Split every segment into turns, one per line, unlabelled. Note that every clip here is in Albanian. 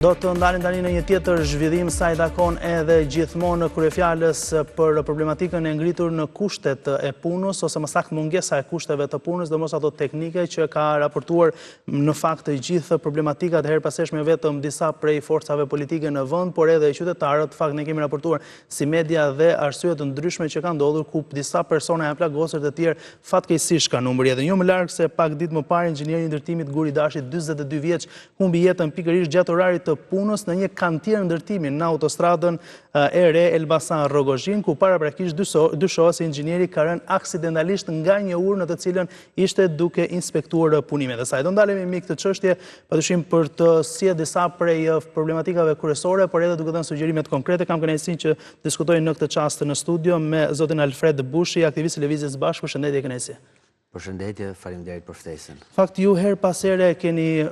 Do të ndalin tani në një tjetër zhvillim sa i takon edhe gjithmonë kryefjalës për problematikën e ngritur në kushtet e punës, ose më saktë mungesa e kushteve të punës, dhe mos ato teknike që ka raportuar në fakt të gjithë problematikat her paseshme vetëm disa prej forcave politike në vend, por edhe qytetarët. Fakt ne kemi raportuar si media dhe arsye të ndryshme që kanë ndodhur ku disa persona janë plagosur, të tjerë fatkeqësisht kanë humbur jetën. Jo më larg se pak ditë më parë inxhinieri i ndërtimit Guri Dashi, 42 vjeç, humbi jetën pikërisht gjatë orarit të punës në një kantier ndërtimi në autostradën e re Elbasan-Rogozhin, ku paraprakisht dyshohet se inxhinieri ka rënë aksidentalisht nga një urë në të cilën ishte duke inspektuar punimet. Dhe sa do ndalemi mbi këtë çështje, padyshim për të sjellë disa prej problematikave kryesore, por edhe duke dhënë sugjerimet konkrete. Kam kënaqësinë që diskutoj në këtë çast në studio me zotin Alfred Bushi, aktivist i Lëvizjes Bashku. Përshëndetje, kënaqësi.
Përshëndetje, faleminderit për ftesën.
Fakt, ju her pas here keni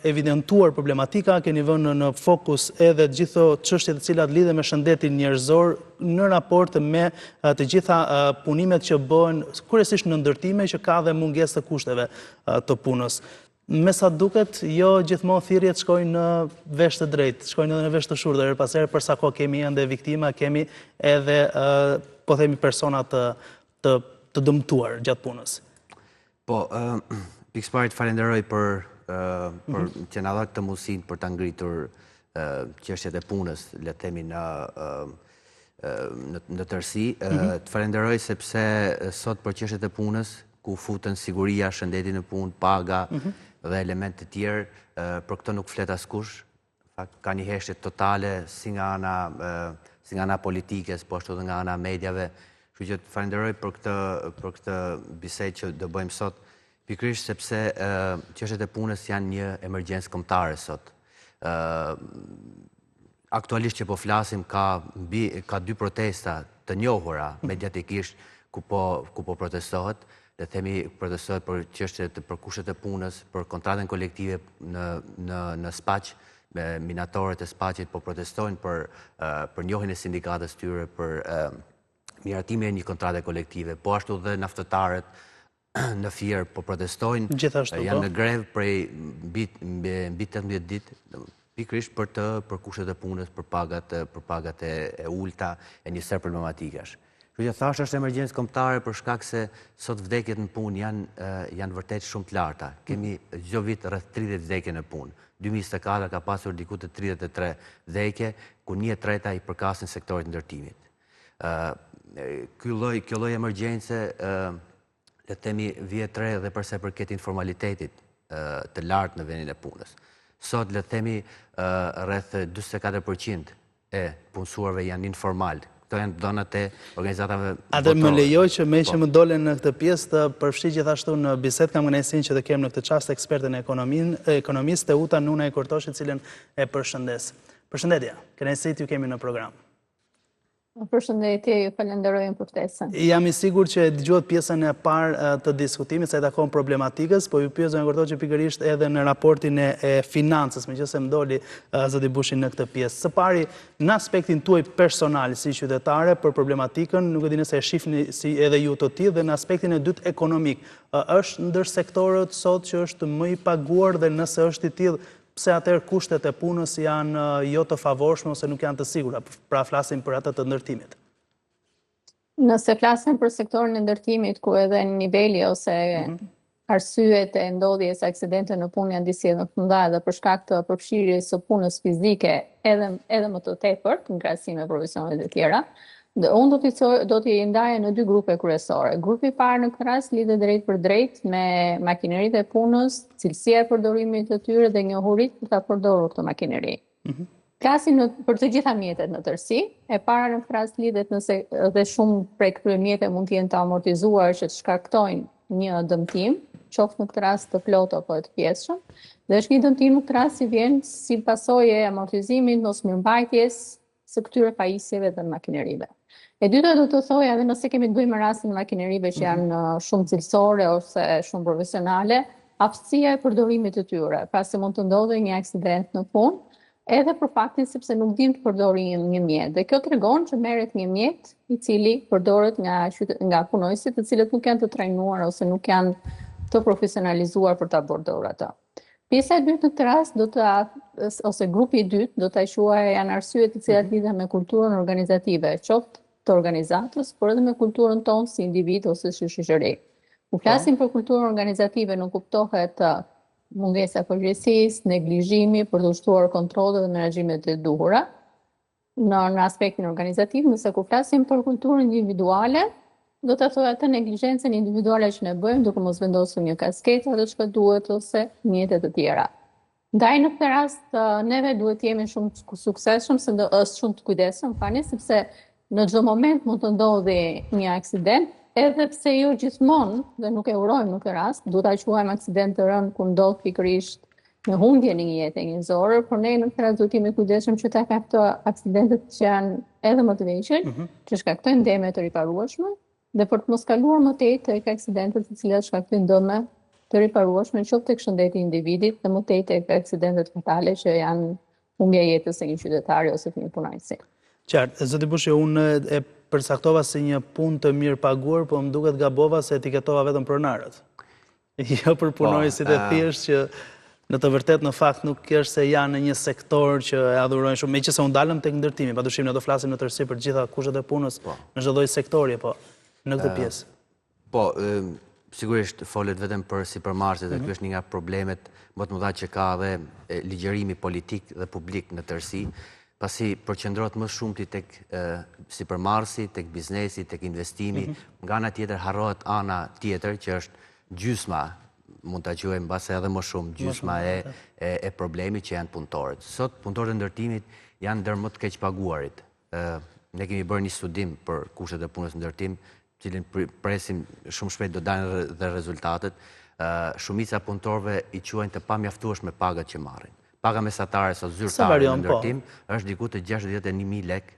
evidentuar problematika, keni vënë në fokus edhe gjithë çështjet të cilat lidhen me shëndetin njerëzor në raport me të gjitha punimet që bëhen kryesisht në ndërtime, që ka dhe mungesë të kushteve të punës. Me sa duket, jo gjithmonë thirrjet shkojnë në vesh të drejtë, shkojnë edhe në vesh të shurdhër. Her pas here, për sa kohë kemi ende viktima, kemi edhe po themi persona të dëmtuar gjatë punës.
Po, pikëparë falenderoj për që na dha këtë mundësinë për ta ngritur çështjet e punës, le të themi në tërësi. Të falenderoj sepse sot për çështjet e punës, ku futen siguria, shëndeti në punë, paga dhe elemente të tjerë, për këtë nuk flet askush. Ka një heshtje totale si nga ana politikës, po ashtu edhe nga ana mediave. Kështu që të falenderoj për këtë bisedë që do bëjmë sot, pikërisht sepse çështjet e punës janë një emergjencë kombëtare sot. Aktualisht që po flasim, ka 2 protesta të njohura mediatikisht ku po protestohet. Le të themi protestohet për çështjet për kushtet e punës, për kontratën kolektive në Spaq. Minatorët e Spaqit po protestojnë për njohjen e sindikatës tyre, për miratimin e një kontrate kolektive, po ashtu dhe naftëtarët në Fier po protestojnë, janë në grevë prej mbi 18 ditë, pikërisht për kushtet e punës, për pagat e ulta e një sër problematikash. Kështu që thash, është emergjencë kombëtare për shkak se sot vdekjet në punë janë vërtet shumë të larta. Kemi çdo vit rreth 30 vdekje në punë. 2024 ka pasur diku të 33 vdekje, ku 1/3 i përkasin sektorit ndërtimit. Kjo lloj emergjence, le të themi, vjet re edhe përsa përket informalitetit të lartë në vendin e punës. Sot, le të themi, rreth 44% e punësuarve janë informal. Këto janë dhënat e organizatave botërore.
Atë më lejoj që që më dolen në këtë pjesë të përfshi gjithashtu në bisedë, kam kënaqësinë që të kem në këtë çast ekspertën e ekonomisë, Teuta Nunaj Kortoshi, cilën e përshëndes. Përshëndetje, kënaqësi t'ju kemi në program.
Përshëndetje, ju falenderoj për ftesën.
Jam i sigurt që dëgjohet pjesën e parë të diskutimit sa i takon problematikës, po ju pyes zonja Kortoçi pikërisht edhe në raportin e financës, meqense më doli zoti Bushi në këtë pjesë. Së pari, në aspektin tuaj personal si qytetare për problematikën, nuk e di nëse e shihni si edhe ju të tillë, dhe në aspektin e dytë ekonomik, është ndër sektorët sot që është më i paguar, dhe nëse është i tillë, pse atëherë kushtet e punës janë jo të favorshme ose nuk janë të sigura, pra flasim për atë të ndërtimit?
Nëse flasim për sektorin e ndërtimit, ku edhe niveli ose arsyet e ndodhjes së aksidente në punë janë disi më të mëdha, dhe për shkak të përfshirjes së punës fizike edhe më të tepërt në krahasim me profesionet e tjera, dhe unë do t'i ndaja në 2 grupe kryesore. Grupi i parë në këtë rast lidhet drejt për drejt me makineritë e punës, cilësia e përdorimit të tyre dhe njohuritë për ta përdorur këtë makineri. Flasim për të gjitha mjetet në tërësi. E para në këtë rast lidhet nëse dhe shumë prej këtyre mjeteve mund të jenë të amortizuar që të shkaktojnë një dëmtim, qoftë në këtë rast të plotë apo të pjesshëm, dhe është një dëmtim në këtë rast që vjen si pasojë e amortizimit, mos mirëmbajtjes së këtyre pajisjeve dhe makinerive. E dyta do të thoja, edhe nëse kemi të bëjmë me rastin e makinerive që janë shumë cilësore ose shumë profesionale, aftësia e përdorimit të tyre, pasi mund të ndodhë një aksident në punë, edhe për faktin sepse nuk dim të përdorin një mjet. Dhe kjo tregon që merret një mjet i cili përdoret nga punojësit të cilët nuk janë të trajnuar ose nuk janë të profesionalizuar për ta përdorur atë. Pjesa e dytë në këtë rast ose grupi i dytë do ta quaj janë arsyet të cilat lidhen me kulturën organizative, qoftë të organizatës, por edhe me kulturën tonë si individ ose si shoqëri. Ku flasim për kulturën organizative nuk kuptohet mungesa përgjegjësisë, neglizhimi për të ushtuar kontrollet dhe menaxhimet e duhura në aspektin organizativ, nëse ku flasim për kulturën individuale, do të thojë atë neglizhencën individuale që ne bëjmë duke mos vendosur një kasketë atë çka duhet ose mjete të tjera. Ndaj në këtë rast neve duhet të jemi shumë suksesshëm, shumë të kujdesshëm, sepse në çdo moment mund të ndodhi një aksident, edhe pse jo gjithmonë dhe nuk e urojmë në këtë rast, duhet ta quajmë aksident të rënd kur ndodh pikërisht në humbje në një jetë njerëzore, por ne në këtë rast duhet të jemi kujdesshëm që ta këto aksidentet që janë edhe më të vështirë, që shkaktojnë dëme të riparueshme, dhe për të mos kaluar më tej tek aksidentet të cilat shkaktojnë dëme të riparueshme qoftë tek shëndeti i individit dhe më tej tek aksidentet fatale që janë humbja e jetës së një qytetari ose të një punonjësi.
Qartë, zoti Bushi, unë e përcaktova si një punë të mirë paguar, po më duket gabova se etiketova vetëm pronarët. Jo për punonjësit e thjesht që në të vërtet në fakt nuk është se janë në një sektor që e adhurojnë shumë, meqense unë dalëm tek ndërtimi, padyshim ne do flasim në tërësi për gjitha kushtet e punës në çdo lloj sektori, po në këtë pjesë.
Po, sigurisht folet vetëm për sipërmarrësit dhe ky është një nga problemet më të mëdha që ka edhe ligjërimi politik dhe publik në tërësi, pasi përqendrohet më shumë tek sipërmarrësi, tek biznesi, tek investimi, nga ana tjetër harrohet ana tjetër që është gjysma, mund ta quajmë mbase edhe më shumë, gjysma e problemit që janë punëtorët. Sot punëtorët e ndërtimit janë ndër më të keq paguarit. Ne kemi bërë një studim për kushtet e punës në ndërtim, cilin presim shumë shpejt do dalin dhe rezultatet. Shumica punëtorëve i quajnë të pamjaftueshme pagat që marrin. Paga mesatare sot zyrtare në ndërtim është diku të 61.000 lek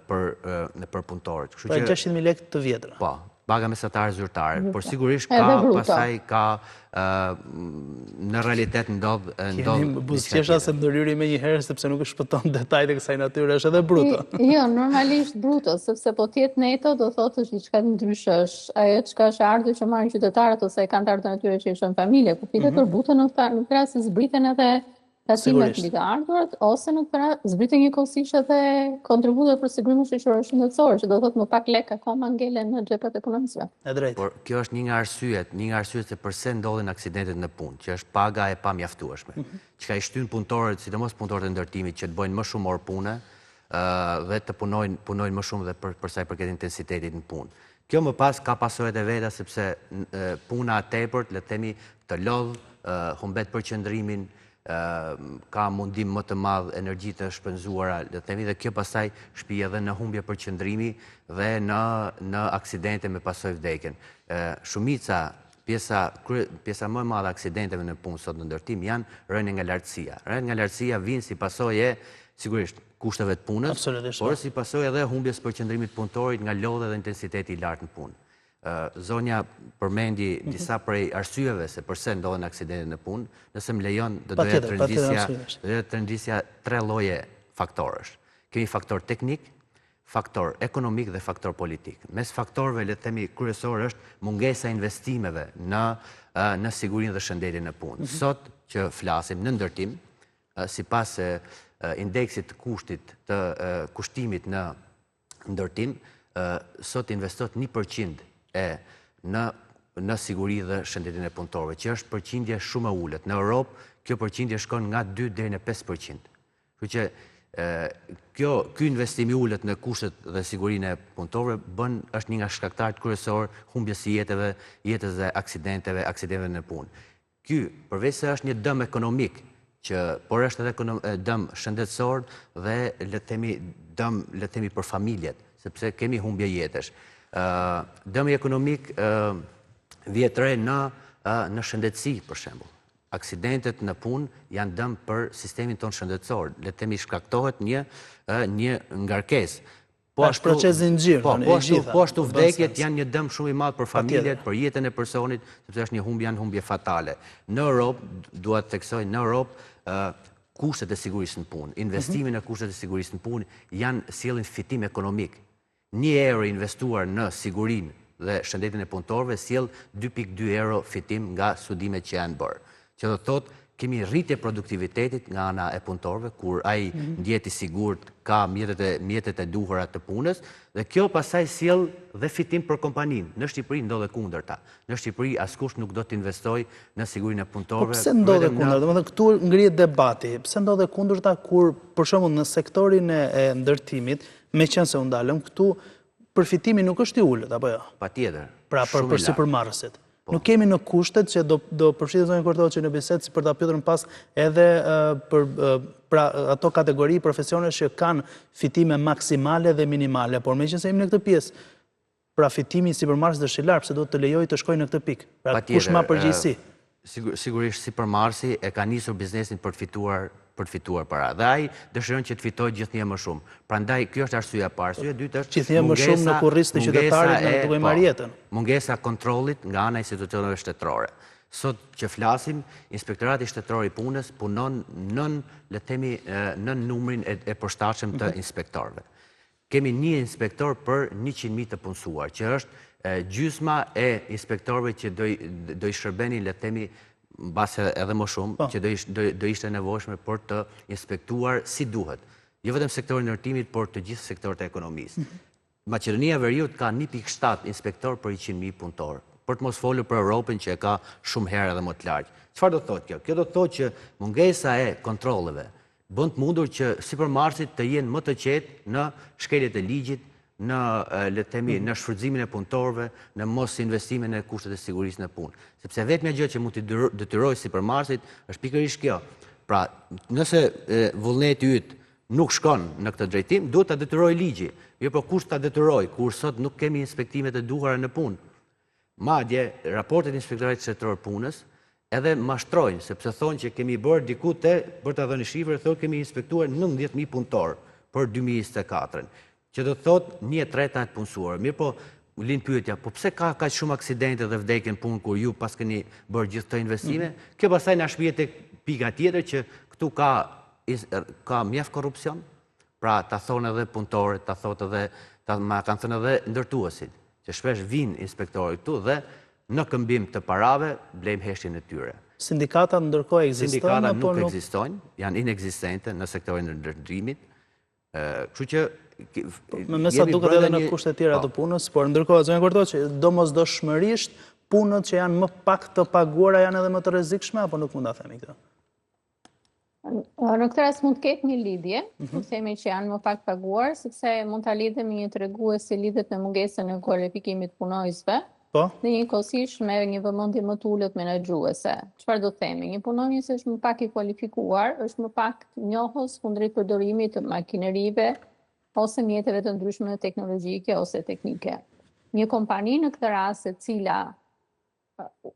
për punëtorët.
Pra 600.000 lek të vjetra.
Po, paga mesatare zyrtare, por sigurisht pastaj ka në realitet ndodh
Kemi buzëqesha se ndërhyri me një herë sepse nuk e shpëton detajt e kësaj natyre, është edhe bruto.
Jo, normalisht bruto, sepse po t'jetë neto do thotë është diçka të ndryshësh. Ajo çka është ardhur që marrin qytetarët ose e kanë të ardhur natyre që janë familje, po flitet për bruto në këtë rast zbriten edhe tatimet mbi të ardhurat ose në këtë rast zbriten njëkohësisht edhe kontributet për sigurimin shoqëror shëndetësor, që do thotë më pak lek akoma ngelen në xhepat e punonjësve.
E drejtë.
Por kjo është një nga arsyet se pse ndodhin aksidentet në punë, që është paga e pamjaftueshme. Çka i shtyn punëtorët, sidomos punëtorët e ndërtimit, që të bëjnë më shumë orë pune dhe të punojnë më shumë dhe për sa i përket intensitetit në punë. Kjo më pas ka pasojat e veta sepse puna e tepërt, le të themi, të lodh, humbet përqendrimin, ka mundim më të madh energji të shpenzuara, le të themi, dhe kjo pastaj shpi edhe në humbje përqendrimi dhe në aksidente me pasojë vdekjen. Shumica, pjesa më e madhe aksidenteve në punë sot në ndërtim janë rënë nga lartësia. Rënë nga lartësia vijnë si pasojë sigurisht kushteve të punës, por si pasojë edhe humbjes përqendrimit punëtorit nga lodha dhe intensiteti i lartë në punë. Zonja përmendi disa prej arsyeve se përse ndodhen aksidente në punë, nëse më lejon do doja të rendisja 3 lloje faktorësh. Kemi faktor teknik, faktor ekonomik dhe faktor politik. Mes faktorëve le të themi kryesor është mungesa e investimeve në sigurinë dhe shëndetin e punë. Sot që flasim në ndërtim, sipas indeksit të kushtit të kushtimit në ndërtim, sot investohet 1% në siguri dhe shëndetin e punëtorëve, që është përqindje shumë e ulët. Në Europë, kjo përqindje shkon nga 2 deri në 5%. Kështu që ky investim i ulët në kushtet dhe sigurinë e punëtorëve është një nga shkaktarët kryesor humbjes së jetës dhe aksidenteve në punë. Ky, përveç se është një dëm ekonomik, por është edhe dëm shëndetësor dhe le të themi për familjet, sepse kemi humbje jetësh. Dëmi ekonomik vjet re në shëndetësi, për shembull. Aksidentet në punë janë dëm për sistemin tonë shëndetësor. Le të themi shkaktohet një ngarkesë.
Po është proces zinxhir.
Po ashtu vdekjet janë një dëm shumë i madh për familjet, për jetën e personit, sepse është një humbje fatale. Në Europë, dua të theksoj, në Europë kushtet e sigurisë në punë, investimi në kushtet e sigurisë në punë sjellin fitim ekonomik. 1 euro investuar në sigurinë dhe shëndetin e punëtorëve sjell 2.2 euro fitim nga studimet që janë bërë. Që do të thotë kemi rritje produktivitetit nga ana e punëtorëve, kur ai ndjeti sigurt, ka mjetet e duhura të punës, dhe kjo pastaj sjell dhe fitim për kompaninë. Në Shqipëri ndodhe kundërta. Në Shqipëri askush nuk do të investojë në sigurinë e punëtorëve.
Po pse ndodhe kundërta? Domethënë këtu ngrihet debati. Pse ndodhe kundërta kur për shembull në sektorin e ndërtimit, meqense u ndalëm këtu, përfitimi nuk është i ulët apo jo?
Patjetër.
Pra për sipërmarrësit. Nuk kemi në kushtet që do përfshitet zonën Kortoçi në bisedë si për ta pyetur më pas edhe për ato kategori profesionesh që kanë fitime maksimale dhe minimale, por meqense jemi në këtë pjesë, pra fitimi i sipërmarrësit është i lartë, pse do të lejojë të shkojë në këtë pikë. Pra kush ma përgjegjësi?
Sigurisht sipërmarrësi e ka nisur biznesin për të fituar para. Dhe ai dëshiron që të fitojë gjithnjë më shumë. Prandaj kjo është arsyeja e parë. Arsyeja e dytë është
gjithnjë më shumë në kurriz të qytetarit në duke marrë jetën.
Mungesa kontrollit nga ana e institucioneve shtetërore. Sot që flasim, Inspektorati Shtetëror i Punës punon nën, le të themi, nën numrin e përshtatshëm të inspektorëve. Kemi një inspektor për 100.000 të punësuar, që është gjysma e inspektorëve që do i shërbenin, le të themi, mbase edhe më shumë, që do ishte nevojshme për të inspektuar si duhet. Jo vetëm sektorin e ndërtimit, por të gjithë sektorët e ekonomisë. Maqedonia e Veriut ka 1.7 inspektor për 100.000 punëtorë, për të mos folur për Europën që e ka shumë herë edhe më të larg. Çfarë do të thotë kjo? Kjo do të thotë që mungesa e kontrolleve bën të mundur që sipërmarrësit të jenë më të qetë në shkeljet e ligjit, në le të themi në shfrytëzimin e punëtorëve, në mos investimin e kushtet e sigurisë në punë. Sepse vetmja gjë që mund të detyrojë sipërmarrësit është pikërisht kjo. Pra, nëse vullneti yt nuk shkon në këtë drejtim, duhet ta detyrojë ligji. Jo, po kush ta detyrojë kur sot nuk kemi inspektimet e duhura në punë. Madje raportet e Inspektoratit Shtetëror Punës edhe mashtrojnë, sepse thonë që kemi bërë diku për ta dhënë shifrë, thonë kemi inspektuar 19.000 punëtorë për 2024-ën. Që do të thotë 1/3 e punësuar. Mirë po, lind pyetja, po pse ka kaq shumë aksidente dhe vdekje në punë kur ju pas keni bërë gjithë këto investime? Kjo pastaj na shpihet tek pika tjetër që këtu ka mjaft korrupsion. Pra ta thonë edhe punëtorët, ta thotë edhe ma kanë thënë edhe ndërtuesit, që shpesh vinë inspektorët këtu dhe në këmbim të parave blejmë heshtjen e tyre.
Sindikatat ndërkohë ekzistojnë
Sindikatat
apo
nuk ekzistojnë, janë inekzistente në sektorin e ndërtimit. Kështu që
me sa duket edhe në kushte të tjera të punës, por ndërkohë zonja Kortoçi, domosdoshmërisht punët që janë më pak të paguara janë edhe më të rrezikshme apo nuk mund ta themi këtë?
Në këtë rast mund të ketë një lidhje, të themi që janë më pak paguar, sepse mund ta lidhem me një tregues si lidhet me mungesën e kualifikimit të punonjësve. Dhe njëkohësisht me një vëmendje më të ulët menaxhuese. Çfarë do të themi? Një punonjës është më pak i kualifikuar, është më pak njohës kundrejt përdorimit të makinerive ose mjeteve të ndryshme teknologjike ose teknike. Një kompani në këtë rast e cila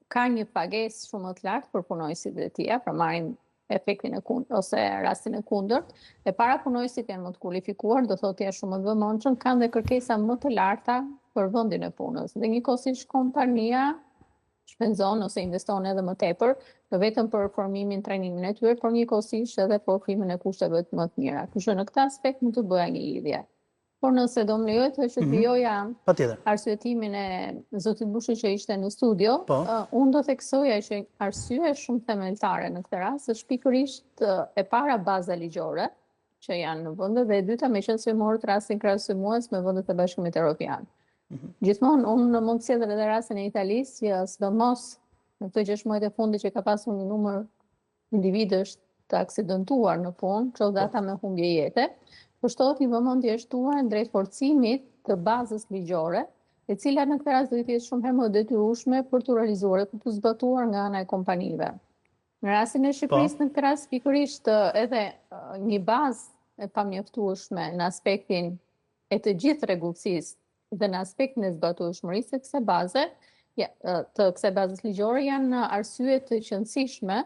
ka një pagesë shumë më të lartë për punonjësit e tij, pra marrim efektin e kundërt ose rastin e kundërt, e para punonjësit janë më të kualifikuar, do thotë janë shumë më të vëmendshëm, kanë dhe kërkesa më të larta për vendin e punës. Dhe njëkohësisht kompania shpenzon ose investon edhe më tepër, jo vetëm për formimin, trajnimin e tyre, por njëkohësisht edhe për ofrimin e kushteve më të mira. Kështu në këtë aspekt mund të bëja një lidhje. Por nëse do më lejohet që të bijoja arsyetimin e zotit Bushi që ishte në studio, unë do theksoja që arsye shumë themeltare në këtë rast është pikërisht e para baza ligjore që janë në vende dhe e dyta meqense morët rastin krahasues me vendet e Bashkimit Evropian. Gjithmonë unë mund të sjell edhe rastin e Italisë që sidomos në këto 6 muajt e fundit që ka pasur një numër individësh të aksidentuar në punë, qoftë ata me humbje jete, përshtohet një vëmendje e shtuar drejt forcimit të bazës ligjore, e cila në këtë rast do të jetë shumë herë më detyrueshme për të realizuar dhe për të zbatuar nga ana e kompanive. Në rastin e Shqipërisë në këtë rast pikërisht edhe një bazë e pamjaftueshme në aspektin e të gjithë rregullsisë dhe në aspektin e zbatueshmërisë të kësaj bazës ligjore janë arsye të qëndësishme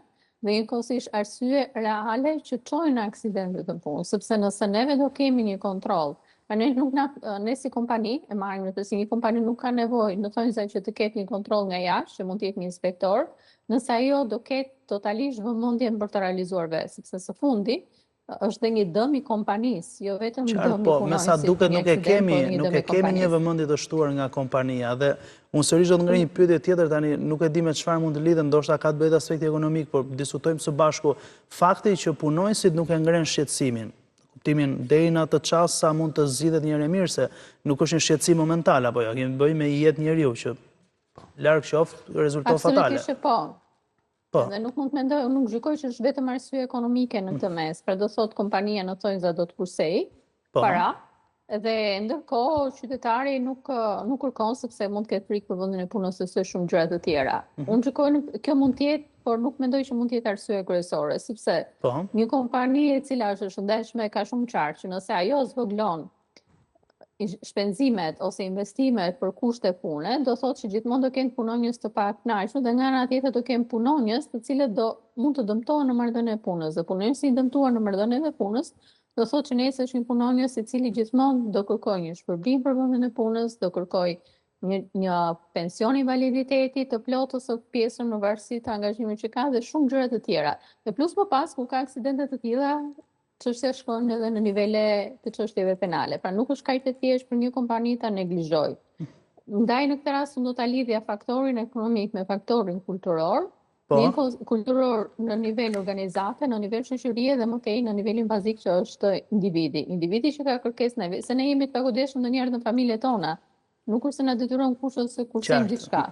dhe njëkohësisht arsye reale që çojnë aksidente të punë, sepse nëse neve do kemi një kontroll, ne si kompani e marrim në të si një kompani nuk ka nevojë në thonjza që të ketë një kontroll nga jashtë, që mund të jetë një inspektor, nëse ajo do ketë totalisht vëmendjen për të realizuar vetë, sepse së fundi është dhe një dëm i kompanisë, jo vetëm dëm i
po,
punonjësit.
me sa duket nuk e kemi një vëmendje të shtuar nga kompania dhe unë sërish do të ngrej një pyetje tjetër tani, nuk e di me çfarë mund të lidhet, ndoshta ka të bëjë aspekti ekonomik, por diskutojmë së bashku fakti që punonjësit nuk e ngren shqetësimin. Kuptimin deri në atë çast sa mund të zgjidhet një herë mirë se nuk është një shqetësim momental apo jo, kemi bëjmë me jetë njeriu që larg qoftë rezultat fatale.
Absolutisht po. Dhe nuk mund të mendoj, nuk gjykoj që është vetëm arsye ekonomike në këtë mes. Pra do thot kompania në thonjza do të kursej para, dhe ndërkohë qytetari nuk kërkon sepse mund të ketë frikë për vendin e punës ose shumë gjëra të tjera. Unë gjykoj kjo mund të jetë, por nuk mendoj që mund të jetë arsye kryesore, sepse një kompani e cila është e shëndetshme ka shumë qartë që nëse ajo zvoglon shpenzimet ose investimet për kushte pune, do thotë që gjithmonë do kenë punonjës të pakënaqur dhe nga ana tjetër do kenë punonjës të cilët mund të dëmtohen në marrëdhënie e punës. Dhe punonjësi i dëmtuar në marrëdhënie e punës do thotë që nesër është një punonjës i cili gjithmonë do kërkojë një shpërblim për vendin e punës, do kërkojë një pension invaliditeti të plotë ose pjesën në varësi të angazhimit që ka dhe shumë gjëra të tjera. Dhe plus më pas ku ka aksidente të tilla, çështja shkon edhe në nivele të çështjeve penale. Pra nuk është kaq e thjeshtë për një kompani ta neglizhojë. Ndaj në këtë rast do ta lidhja faktorin ekonomik me faktorin kulturor, kulturor në nivel organizate, në nivel shoqërie dhe më tej në nivelin bazik që është individi. Individi që ka kërkesë neve, se ne jemi të pagodeshëm ndonjëherë në familjet tona. Nuk është se na detyron kush ose kushtojmë gjithçka.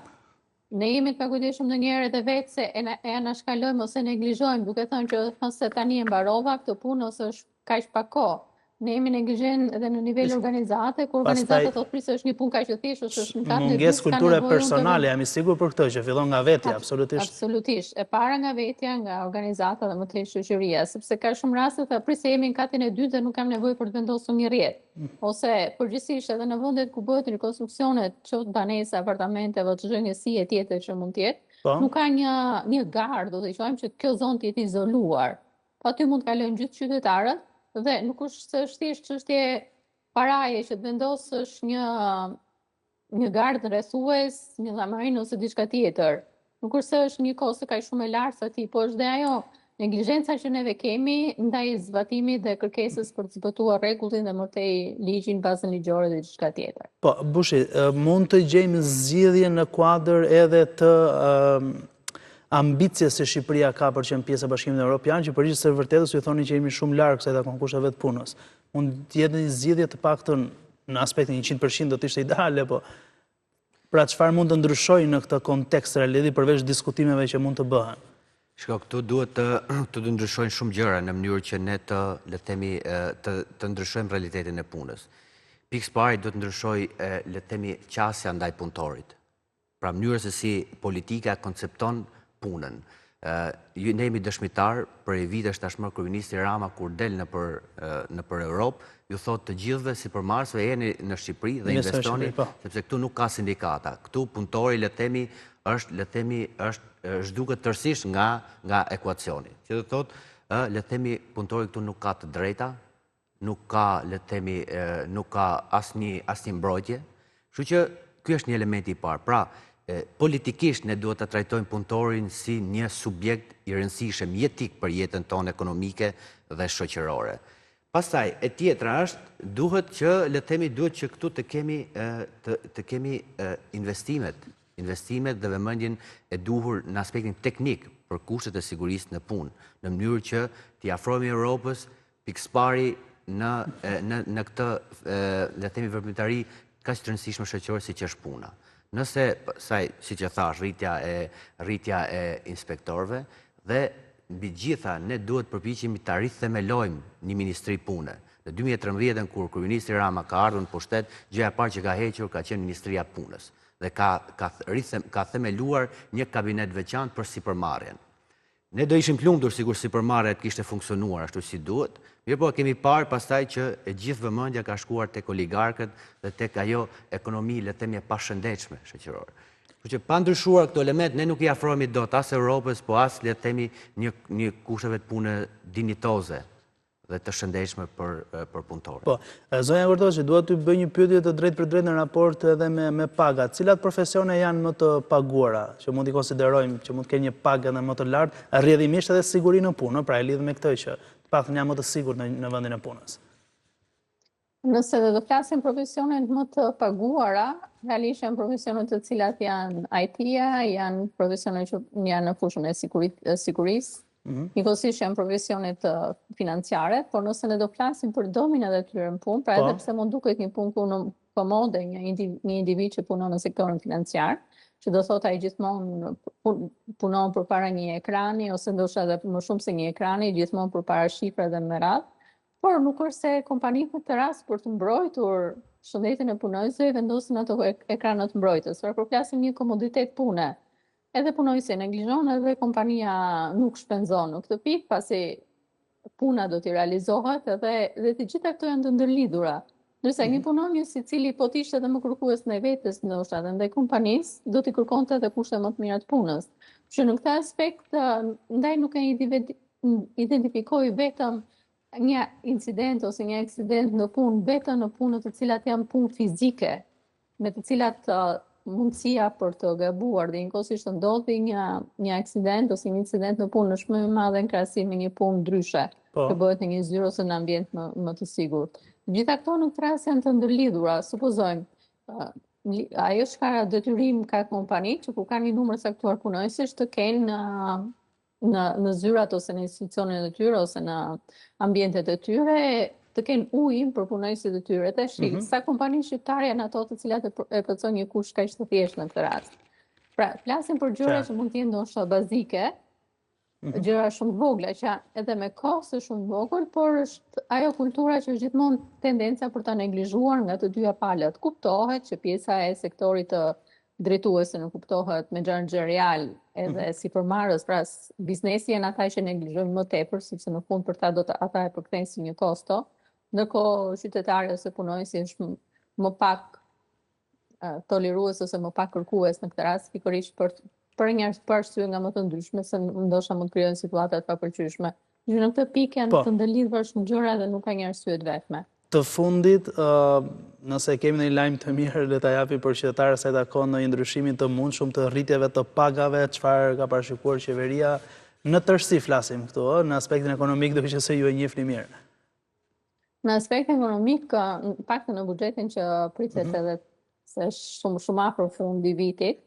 Ne jemi të pagodeshëm ndonjëherë edhe vetë se e anashkalojmë ose neglizhojmë, duke thënë që nëse tani e mbarova këtë punë ose është kaq pak kohë. Ne jemi neglizhen edhe në nivel organizate, ku organizata thotë prisë është një punë kaq e thjeshtë ose është në katë.
Mungesë kulture personale, jam i sigurt për këtë që fillon nga vetja, absolutisht.
Absolutisht. E para nga vetja, nga organizata dhe më tej shoqëria, sepse ka shumë raste të prisë jemi në katin e dytë dhe nuk kam nevojë për të vendosur një rrjet. Ose përgjithsisht edhe në vendet ku bëhet rikonstruksionet, qoftë banesa, apartamente, çdo njësie tjetër që mund të jetë, nuk ka një garë, do të thojmë që kjo zonë të jetë izoluar. Po aty mund të kalojnë gjithë qytetarët dhe nuk është se është thjesht çështje paraje që të vendosësh një gardë rrethues, një llamarin ose diçka tjetër. Nuk është se është një kostë kaq shumë e lartë sa ti, po është dhe ajo neglizhenca që neve kemi ndaj zbatimit dhe kërkesës për të zbatuar rregullin dhe më tej ligjin, bazën ligjore dhe diçka tjetër.
Po, Bushi, mund të gjejmë zgjidhje në kuadër edhe të ambicjes që Shqipëria ka për qenë pjesë e Bashkimit Evropian, që përgjithësisht së vërtetës ju thoni që jemi shumë larg kësaj konkurseve të punës. Mund të jetë një zgjidhje të paktën në aspektin 100% do të ishte ideale, po pra çfarë mund të ndryshojë në këtë kontekst realiteti përveç diskutimeve që mund të bëhen?
Shko, këtu duhet të ndryshojnë shumë gjëra në mënyrë që ne të ndryshojmë realitetin e punës. Pikë pari duhet të ndryshojë le të themi qasja ndaj punëtorit. Pra mënyrë se si politika koncepton punën. Ne jemi dëshmitar për vitesh tashmë kryeministri Rama kur del në për Europë, ju thot të gjithëve sipërmarrësve jeni në Shqipëri dhe investoni, sepse këtu nuk ka sindikata. Këtu punëtori le të themi është zhduket tërësisht nga ekuacioni. Që do thot le të themi punëtori këtu nuk ka të drejta, nuk ka le të themi nuk ka asnjë mbrojtje. Kështu që ky është një element i parë. Pra, politikisht ne duhet të trajtojmë punëtorin si një subjekt i rëndësishëm jetik për jetën tonë ekonomike dhe shoqërore. Pastaj, e tjetra është, duhet që këtu të kemi investimet dhe vëmendjen e duhur në aspektin teknik për kushtet e sigurisë në punë, në mënyrë që t'i afrohemi Europës pikëpari në këtë, le të themi, veprimtari kaq të rëndësishme shoqërore siç është puna. Nëse, si që thash, rritja e inspektorëve dhe mbi gjitha ne duhet përpiqemi ta rithemelojmë një ministri pune. Në 2013 kur kryeministri Rama ka ardhur në pushtet, gjëja e parë që ka hequr ka qenë Ministria e Punës dhe ka themeluar një kabinet veçantë për sipërmarrjen. Ne do ishim plumtur sikur sipërmarrja kishte funksionuar ashtu si duhet, mirëpo kemi parë pastaj që e gjithë vëmendja ka shkuar tek oligarkët dhe tek ajo ekonomi le të themi e pashëndetshme shoqërore. Kështu që pa ndryshuar këto element ne nuk i afrohemi dot as Europës, po as le të themi një kushteve të punë dinjitoze dhe të shëndetshme për punëtorët.
Po, zonja Gordoçi, dua t'ju bëj një pyetje të drejtë për drejtë në raport edhe me pagat. Cilat profesione janë më të paguara, që mund t'i konsiderojmë që mund të kenë një pagë edhe më të lartë, rrjedhimisht edhe siguri në punë, pra e lidh me këtë që paktën janë më të sigurt në vendin e punës.
Nëse dhe do flasim profesionet më të paguara, realisht janë profesionet të cilat janë IT-ja, janë profesionet që janë në fushën e sigurisë, njëkohësisht janë profesionet financiare, por nëse ne do flasim për dominat e tyre në punë, pra edhe pse mund duket një punë komode, një individ që punon në sektorin financiar, që do thot ai gjithmonë punon përpara një ekrani, ose ndoshta edhe më shumë se një ekrani, gjithmonë përpara shifrave dhe me radhë. Por nuk është se kompanitë në këtë rast për të mbrojtur shëndetin e punojësve vendosin ato ekranët mbrojtës. Por flasim një komoditet pune. Edhe punojësi neglizhon, edhe kompania nuk shpenzon në këtë pikë, pasi puna do t'i realizohet dhe të gjitha këto janë të ndërlidhura. Ndërsa një punonjës i cili po t'ishte edhe më kërkues ndaj vetes, ndoshta edhe ndaj kompanisë, do t'i kërkonte edhe kushte më të mira të punës. Që në këtë aspekt ndaj nuk e identifikoj vetëm një incident ose një aksident në punë, vetëm në punë të cilat janë punë fizike, me të cilat mundësia për të gabuar dhe njëkohësisht ndodhi një aksident ose një incident në punë është më e madhe në krahasim me një punë ndryshe, që bëhet në një zyrë ose në ambient më të sigurt. Gjitha këto në këtë rast janë të ndërlidhura, supozojmë, ajo që ka detyrim ka kompani që ku ka një numër caktuar punojësish të kenë në zyrat ose në institucionet e tyre ose në ambientet e tyre të kenë ujin për punojësit e tyre. Tash, sa kompani shqiptare janë ato të cilat e plotësojnë një kusht kaq të thjeshtë në këtë rast. Pra, flasim për gjëra që mund të jenë ndoshta bazike, gjëra shumë vogla që edhe me koste shumë vogël, por është ajo kultura që është gjithmonë tendenca për ta neglizhuar nga të dyja palët. Kuptohet që pjesa e sektorit të drejtuese nuk kuptohet me managerial edhe si përmarrës, pra biznesi janë ata që neglizhojnë më tepër, sepse në fund për ta ata e përkthejnë si një kosto, ndërkohë qytetari ose punojësi është më pak tolerues ose më pak kërkues në këtë rast, pikërisht për një arsye nga më të ndryshme, se ndoshta mund të krijojnë situata të papërqyeshme. Në këtë pikë janë të ndërlidhura shumë gjëra dhe nuk ka një arsye të vetme.
Të fundit, nëse kemi një lajm të mirë, le ta japim për qytetarët sa i takon në ndryshimin të mundshëm të rritjeve të pagave, çfarë ka parashikuar qeveria, në tërësi flasim këtu, në aspektin ekonomik, duke qenë se ju e njihni mirë.
Në aspektin ekonomik, paktën në buxhetin që pritet edhe se është shumë afër fundi vitit,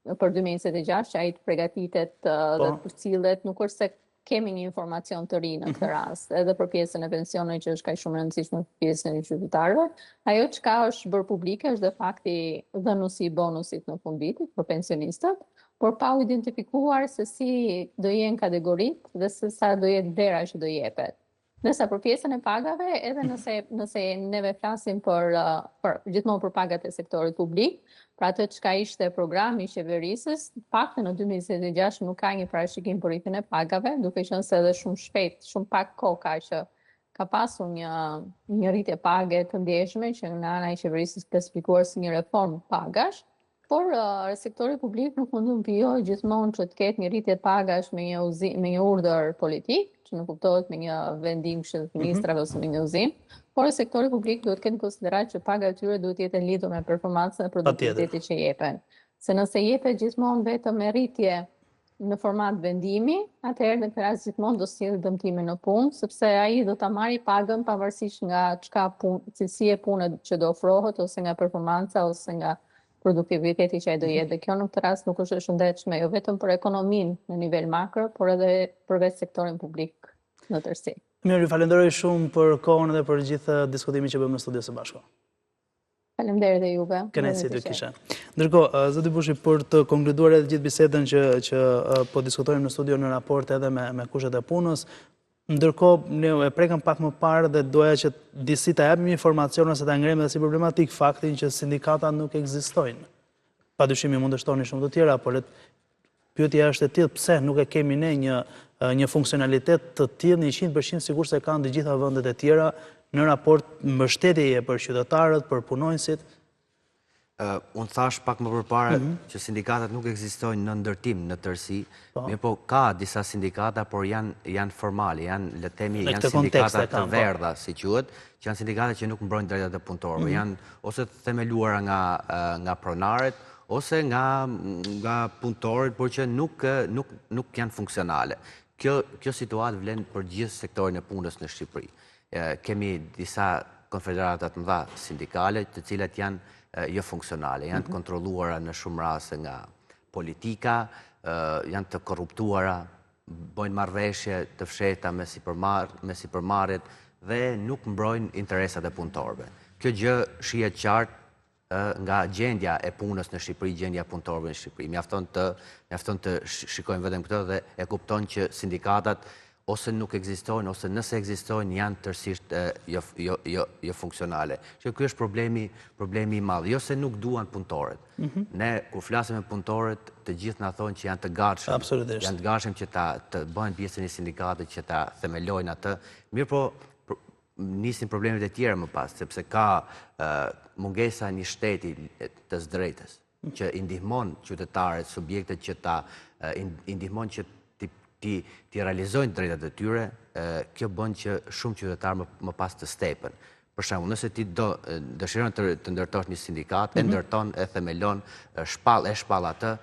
për 2026, që ai të përgatitet dhe të përcillet, nuk është se kemi një informacion të ri në këtë rast, edhe për pjesën e pensionit që është kaq shumë e rëndësishme për pjesën e qytetarëve. Ajo çka është bërë publike është dhe fakti dhënuesi i bonusit në fund vitit për pensionistët, por pa u identifikuar se si do jenë kategoritë dhe se sa do jetë dera që do jepet. Nësa për pjesën e pagave, edhe nëse neve flasim gjithmonë për pagat e sektorit publik, pra atë çka ishte programi i qeverisës, paktën në 2026 nuk ka një parashikim për rritjen e pagave, duke qenë se edhe shumë shpejt, shumë pak kohë që ka pasur një rritje page të ndjeshme që nga ana e qeverisës klasifikuar si një reformë pagash, por sektori publik nuk mund të vijojë gjithmonë që të ketë një rritje pagash me një urdhër politik, që nuk kuptohet me një vendim këshillit të ministrave ose me një udhëzim, por sektori publik duhet të ketë konsiderat që paga e tyre duhet të jetë lidhur me performancën dhe produktivitetin që jepen. Se nëse jepet gjithmonë vetëm me rritje në format vendimi, atëherë në këtë rast gjithmonë do sjellë dëmtime në punë, sepse ai do ta marrë pagën pavarësisht nga cilësia e punës që do ofrohet ose nga performanca ose nga produktiviteti që ai do jetë. Dhe kjo në këtë rast nuk është e shëndetshme, jo vetëm për ekonominë në nivel makro, por edhe për vetë sektorin publik në tërësi.
Mirë, ju falenderoj shumë për kohën dhe për gjithë diskutimin që bëmë në studio së bashku.
Faleminderit dhe juve.
Kënaqësi të kisha. Ndërkohë, zoti Bushi, për të konkluduar edhe gjithë bisedën që po diskutojmë në studio në raport edhe me kushtet e punës, ndërkohë ne e prekëm pak më parë dhe doja që disi ta japim informacion ose ta ngremë edhe si problematik faktin që sindikatat nuk ekzistojnë. Padyshim mund të shtoni shumë të tjera, por pyetja është e tillë, pse nuk e kemi ne një funksionalitet të tillë 100% sigur se kanë të gjitha vendet e tjera në raport mbështetjeje për qytetarët, për punonjësit?
Unë thash pak më përpara që sindikatat nuk ekzistojnë në ndërtim në tërësi, po ka disa sindikata, por janë formale, janë sindikata të verdha, si quhet, që janë sindikata që nuk mbrojnë drejtat e punëtorëve, janë ose të themeluara nga pronarët, ose nga punëtorët, por që nuk janë funksionale. Kjo situatë vlen për gjithë sektorin e punës në Shqipëri. Kemi disa konfederatat mëdha sindikale, të cilat janë jo funksionale, janë të kontrolluara në shumë raste nga politika, janë të korruptuara, bojnë marrëveshje të fshehta me sipërmarrjet dhe nuk mbrojnë interesat e punëtorëve. Kjo gjë shihet qartë nga gjendja e punës në Shqipëri, gjendja e punëtorëve në Shqipëri. Mjafton të shikojmë vetëm këtë dhe e kupton që sindikatat ose nuk ekzistojnë, ose nëse ekzistojnë janë tërësisht jo funksionale. Që ky është problemi i madh. Jo se nuk duan punëtorët. Ne kur flasim me punëtorët, të gjithë na thonë që janë të gatshëm.
Absolutisht.
Janë të gatshëm që të bëhen pjesë e sindikateve, që ta themelojnë atë. Mirë po, nisin problemet e tjera më pas, sepse ka mungesa një shteti të zdrejtës, që i ndihmon qytetarët, subjektet që i ndihmon që ti realizojnë drejtat e tyre, kjo bën që shumë qytetarë më pas të stepen. Për shembull, nëse ti dëshiron të ndërtosh një sindikat, e ndërton, e themelon, shpall atë,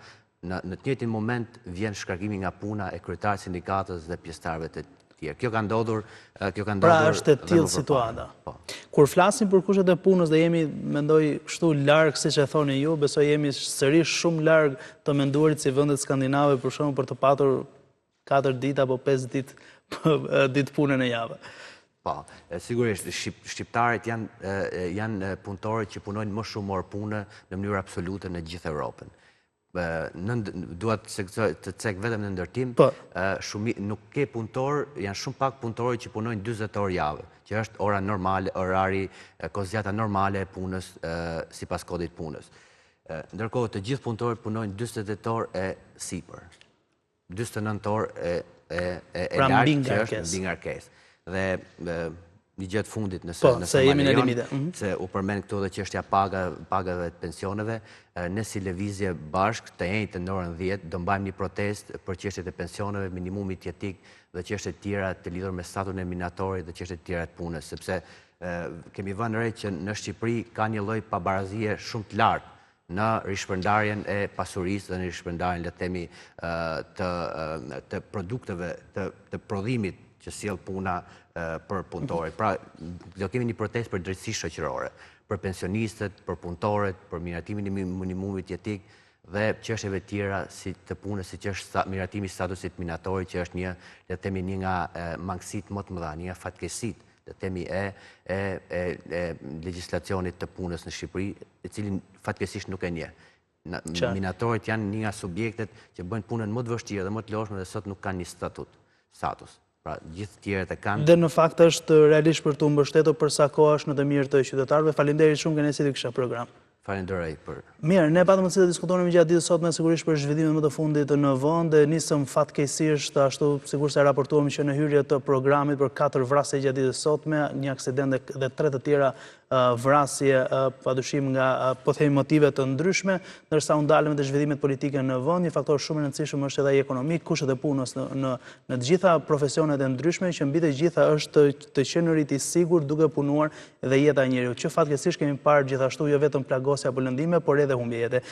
në të njëjtin moment vjen shkarkimi nga puna e kryetarit të sindikatës dhe pjesëtarëve të tjerë. Kjo ka ndodhur.
Pra është e tillë situata. Kur flasim për kushtet e punës dhe jemi, mendoj, kështu larg, siç e thoni ju, besoj jemi sërish shumë larg të menduarit si vendet skandinave, për shembull, për të patur 4 ditë apo 5 ditë punën e javë.
Po, sigurisht, shqiptarët janë punëtorë që punojnë më shumë orë punë në mënyrë absolute në gjithë Europën. Duat të cek vetëm në ndërtim, nuk ke punëtorë, janë shumë pak punëtorë që punojnë 40 orë javë, që është ora normale, orari, kozjata normale e punës sipas kodit punës. Ndërkohë, të gjithë punëtorët punojnë 48 orë e sipër. 49 orë e lartë, që është mbi ngarkesë. Dhe një gjë të fundit nëse
jemi në limite.
Se u përmend këtu dhe çështja pagave të pensioneve, ne si lëvizje bashkë të njëjtën në orën 10 do mbajmë një protestë për çështjet e pensioneve, minimumit jetik dhe çështjet tjera të lidhur me statusin e minatorit dhe çështjet tjera të punës, sepse kemi vënë re që në Shqipëri ka një lloj pabarazie shumë të lartë në rishpërndarjen e pasurisë dhe në rishpërndarjen, le të themi, të produkteve, të prodhimit që sjell puna për punëtorët. Pra, do kemi një protestë për drejtësi shoqërore, për pensionistët, për punëtorët, për miratimin e minimumit jetik dhe çështjeve tjera si të punës, siç është miratimi i statusit minatorit, që është le të themi, një nga mangësitë më të mëdha, një nga fatkeqësitë të themi e legjislacionit të punës në Shqipëri, i cili fatkeqësisht nuk e njeh. Minatorët janë një nga subjektet që bëjnë punën më të vështirë dhe më të lodhshme dhe sot nuk kanë një status. Pra, gjithë tjerët e kanë.
Dhe në fakt është realisht për të mbështetur për sa kohë është në të mirë të qytetarëve. Faleminderit shumë që nesër kisha program.
Falenderoj për.
Mirë, ne patëm mundësi të diskutonim gjatë ditës sot me sigurisht për zhvillimet më të fundit në vend dhe nisëm fatkeqësisht ashtu sigurisht se raportuam që në hyrje të programit për 4 vrasje gjatë ditës sot me një aksident dhe 3 të tjera vrasje padyshim nga po themi motive të ndryshme, ndërsa u ndalën me zhvillimet politike në vend. Një faktor shumë i rëndësishëm është edhe ai ekonomik, kushtet e punës në të gjitha profesionet e ndryshme, që mbi të gjitha është të qenurit i sigurt duke punuar dhe jeta e njeriut. Që fatkeqësisht kemi parë gjithashtu jo vetëm plagosje apo lëndime, por edhe humbje jete.